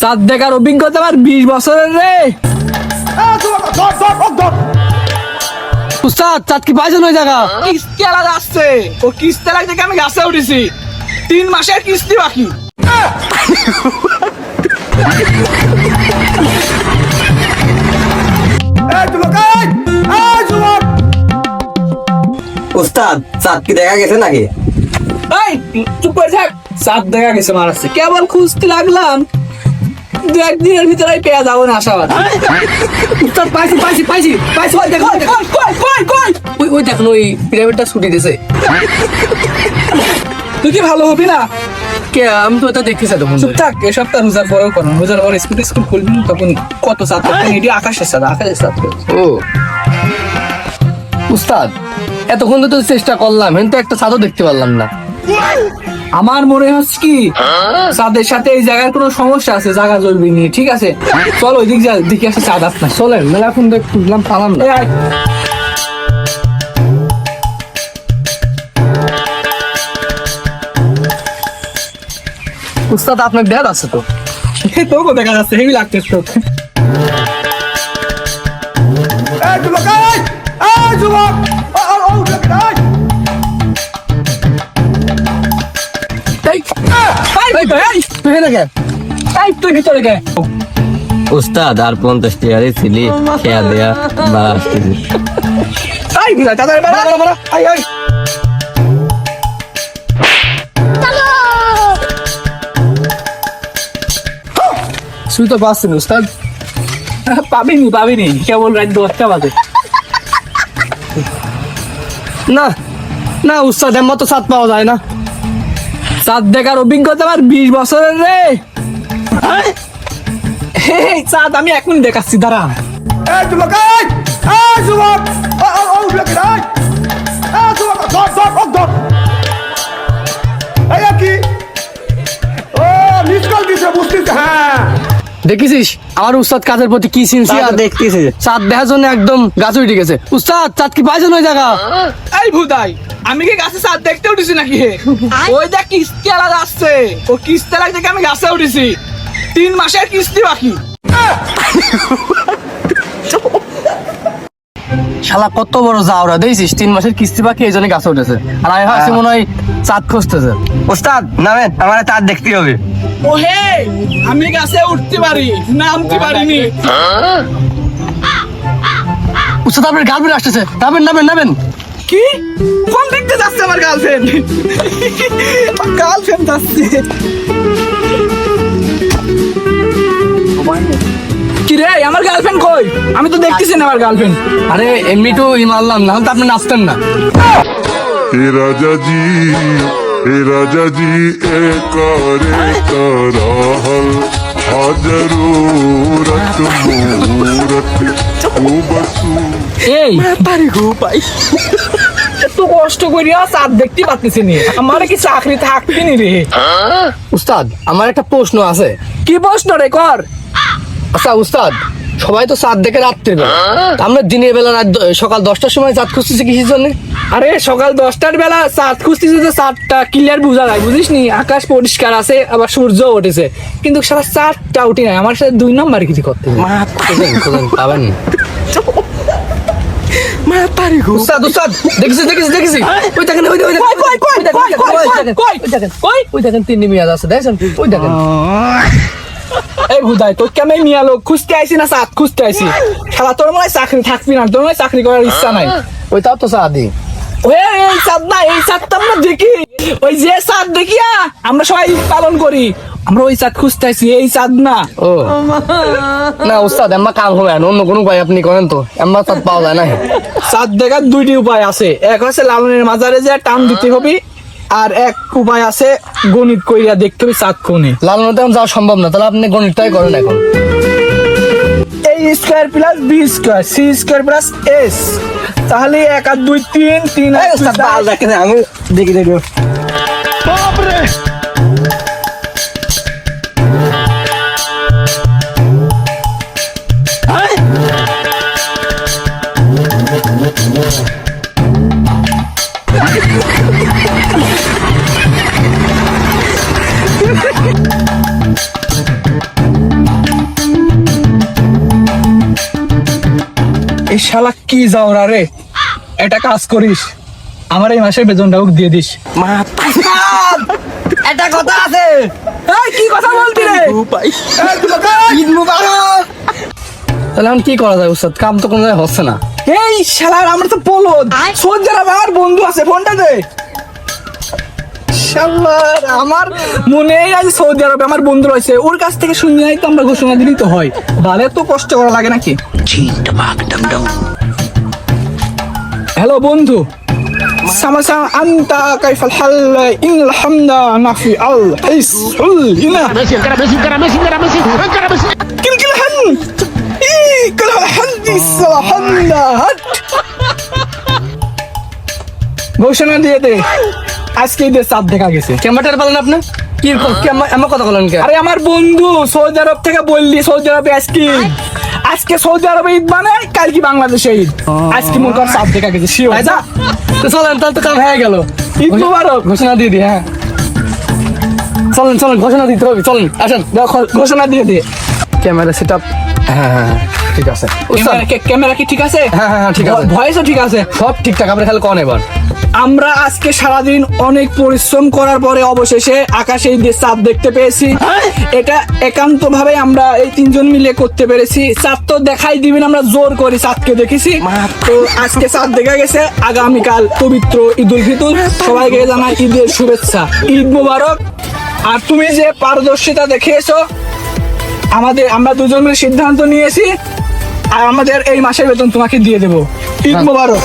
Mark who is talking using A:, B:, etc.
A: চাঁদ দেখার অভিজ্ঞতা আমার 20 বছরের রে। উস্তাদ চাঁদ কি পাইছেন ওই জায়গা? কিস্তি আলাদা আসছে, ও কিস্তি আলাদা থেকে আমি গাছে উঠেছি, 3 মাসের কিস্তি বাকি।
B: উস্তাদ চাঁদ কি দেখা গেছে নাকি?
A: এই চুপ করে থাক, চাঁদ দেখা গেছে মারাচ্ছে, কেবল খুঁজতে লাগলাম, 2-1 দিনের ভিতরে পেয়ে যাবো না আশাবাদ। উস্তাদ পাইছি পাইছি পাইছি পাইছি, ওই দেখো ওই দেখুন ওই পিরামিডটা ছুটি দিয়েছে। তুই কি ভালো হবি না? কে আমি তো এটা দেখতেছি তখন। চুপ থাক, এসব তো রোজার পরেও করো, রোজার পরে স্কুল খুলবি তখন কত চাঁদ, তখন এটি আকাশের চাঁদ, আকাশের চাঁদ।
C: ও উস্তাদ, এতক্ষণ তো চেষ্টা করলাম কিন্তু একটা চাঁদও দেখতে পারলাম না।
A: আমার মনে হচ্ছে কি চাঁদের সাথে এই জায়গার কোনো সমস্যা আছে, জায়গা জলবি নিয়ে। ঠিক আছে চল ওই দিক যা, দেখি আসে চাঁদ আসনা।
C: চলেন, মেলা এখন দেখলাম পালাম না। উস্তাদ আপনার ড্যাড আছে তো?
A: তোকে দেখা যাচ্ছে হেভি লাগছে তো। তুই ভিতরে গে।
B: উস্তাদ আর 50 টাকারই ছিলি, খেয়া দেয়া বা
A: তুই তো পাচ্ছিস উস্তাদ। পাবিনি কেবল রাত 10টা বাজে।
C: না না উস্তাদ, এমন তো চাঁদ পাওয়া যায় না।
A: চাঁদ দেখার অভিজ্ঞতা আমার 20 বছরের রে। এই চাঁদ আমি এখন দেখাচ্ছি, দাঁড়া।
C: দেখেছিস আমার উস্তাদ কাজের প্রতি কি সিনসিয়ার,
B: দেখতেছি।
C: চাঁদ দেখার জন্য একদম গাছ উঠে গেছে। উস্তাদ চাঁদ কি পাইছেন ওই জায়গা?
A: এই ভুদাই, আমি কি গাছে চাঁদ দেখতে উঠেছি নাকি? ওই দেখ কিস্তি আলাদা আসছে, ও কিস্তি আলাদা থেকে আমি গাছে উঠেছি, 3 মাসের কিস্তি বাকি।
C: শালা কত বড় যাওরা দেখছিস, 3 মাসের কিস্তি বাকি, এই জন্য গাছে উঠেছে। আর আমি ভাবছি মনে হয় চাঁদ খুঁজতেছে।
B: উস্তাদ নামেন, আমার চাঁদ দেখতে হবে।
A: ও হে, আমি গাছে উঠতে পারি, নামতে পারিনি।
C: উস্তাদ আপনার গার্লফ্রেন্ড আসতেছে, নামেন।
A: কি কোন দেখতে যাচ্ছে আমার গার্লফ্রেন্ড? গার্লফ্রেন্ড যাচ্ছে কি রে? আমার গার্লফ্রেন্ড কই? আমি তো দেখতেছি না আমার গার্লফ্রেন্ড।
C: আরে এমনি তো মারলাম, না হলে তো আপনি নাচতেন না।
D: हे राजा जी एक राहल जरूरत मूरत बसू।
A: এই পারি গো ভাই, এত কষ্ট করিয়া চাঁদ দেখতে পাচ্ছিস নি, আমার কি চাকরি থাকবে নি রে?
C: উস্তাদ আমার একটা প্রশ্ন আছে।
A: কি প্রশ্ন রে? কর।
C: আচ্ছা উস্তাদ, সবাই তো চাঁদ দেখে রাত্রির বেলা, আমরা দিনের বেলা সকাল 10টার সময় চাঁদ খুঁজতেছি কিসের জন্য?
A: আরে সকাল 10টার বেলা চাঁদ খুঁজতেছে তো চাঁদটা ক্লিয়ার বোঝা যায়, বুঝিস নি? আকাশ পরিষ্কার আছে, আবার সূর্য উঠেছে, কিন্তু সারা চাঁদটা উঠে নাই। আমার সাথে 2 নম্বর কিছু করতে হবে।
C: খোঁজেন, পাবেন না। উস্তাদ দেখেছি ওই দেখেন, ওই দেখেন 3 মিয়াদ আছে, দেখেন ওই দেখেন।
A: এই ভুদাই, তোর কেমন মিয়া লোক খুঁজতে আইসি না চাঁদ খুঁজতে আইসি? শালা তোর মনে হয় চাকরি থাকবি না, তোর মনে হয় চাকরি করার ইচ্ছা নাই।
C: ওইটাও তো চাঁদই।
A: এই চাঁদ না, এই চাঁদটা আমরা দেখি, ওই যে চাঁদ দেখিয়া আমরা সবাই পালন করি, আমরা ওই চাঁদ খুঁজতে আইসি, এই চাঁদ না।
C: ও না উস্তাদ, এম্মা কাম হবে না, অন্য কোনো উপায় আপনি করেন তো, এম্মা চাঁদ পাওয়া যায় না।
A: চাঁদ দেখার 2টি উপায় আছে, এক হচ্ছে লালনের মাজারে যে টান দিতে হবে, আর এক উপায় আছে গণিত কইরা দেখতে হবে চাঁদ কোনে।
C: লাল নদে যাওয়া সম্ভব না, তাহলে আপনি গণিতটাই করেন এখন।
A: a² + b² c² + s, তাহলে 1 আর 2 3 3 আর 2
B: আমি দেখি
A: এই শালা কি যাওরা রে, এটা কাজ করিস, আমার এই মাসের বেতনটা ওকে দিয়ে দিস।
C: একটা কথা আছে।
A: এই কি কথা বলতি রে?
C: ঈদ মুবারক। তাহলে এখন কি করা যায় উস্তাদ? কাম তো কোনো জায়গায় হচ্ছে না।
A: এই শালার আমরা তো বলদ, সৌদি আরবে আমার বন্ধু আছে, ফোনটা দে। শালার আমার মনে আজ সৌদি আরবে আমার বন্ধু রয়েছে, ওর কাছ থেকে শুনে নাই তো আমরা ঘোষণা দিলেই তো হয়, ভালো তো কষ্ট করা লাগে নাকি? হ্যালো বন্ধু, সামাসা আন্তা কাইফাল হাল ইল হামদা নাফি আল হিসুল ইনা কিল কিল হান ই কিল হান্দি সাহান্দা হাট। ঘোষণা দিয়ে দে, আজকে ঈদের চাঁদ দেখা গেছে।
C: ক্যামেরাটার বলেন আপনি কি আমার কথা বলেন কে?
A: আরে আমার বন্ধু সৌদি আরব থেকে বললি, সৌদি আরবে আজকে ঈদ। আজকে সৌদি আরবে ঈদ মানে কাল কি বাংলাদেশে ঈদ, আজকে মনে কর চাঁদ দেখা গেছে। শিওর যা,
C: তো চলেন, তাহলে তো কাম হয়ে গেল।
A: ঈদ মুবারক।
C: ঘোষণা দিয়ে দি। হ্যাঁ চলেন চলেন, ঘোষণা দিতে হবে, চলেন আসেন।
A: দেখো ঘোষণা দিয়ে দে।
C: Camera set up. হ্যাঁ হ্যাঁ হ্যাঁ, ঠিক আছে উস্তাদ।
A: ক্যামেরা কি ঠিক আছে?
C: হ্যাঁ হ্যাঁ হ্যাঁ, ঠিক আছে,
A: ভয়েসও ঠিক আছে,
C: সব ঠিকঠাক। আপনি খালি কন এবার।
A: আমরা আজকে সারাদিন অনেক পরিশ্রম করার পরে অবশেষে আকাশে ঈদের চাঁদ দেখতে পেয়েছি। এটা একান্ত ভাবে আমরা এই তিনজন মিলে করতে পেরেছি। চাঁদ তো দেখাই দিবেন, আমরা জোর করে চাঁদকে দেখেছি। তো আজকে চাঁদ দেখা গেছে, আগামীকাল পবিত্র ঈদ উল ফিতর, সবাইকে জানাই ঈদের শুভেচ্ছা, ঈদ মুবারক। আর তুমি যে পারদর্শিতা দেখিয়েছো, আমরা দুজন মিলে সিদ্ধান্ত নিয়েছি আর আমাদের এই মাসের বেতন তোমাকে দিয়ে দেবো। ঈদ মুবারক।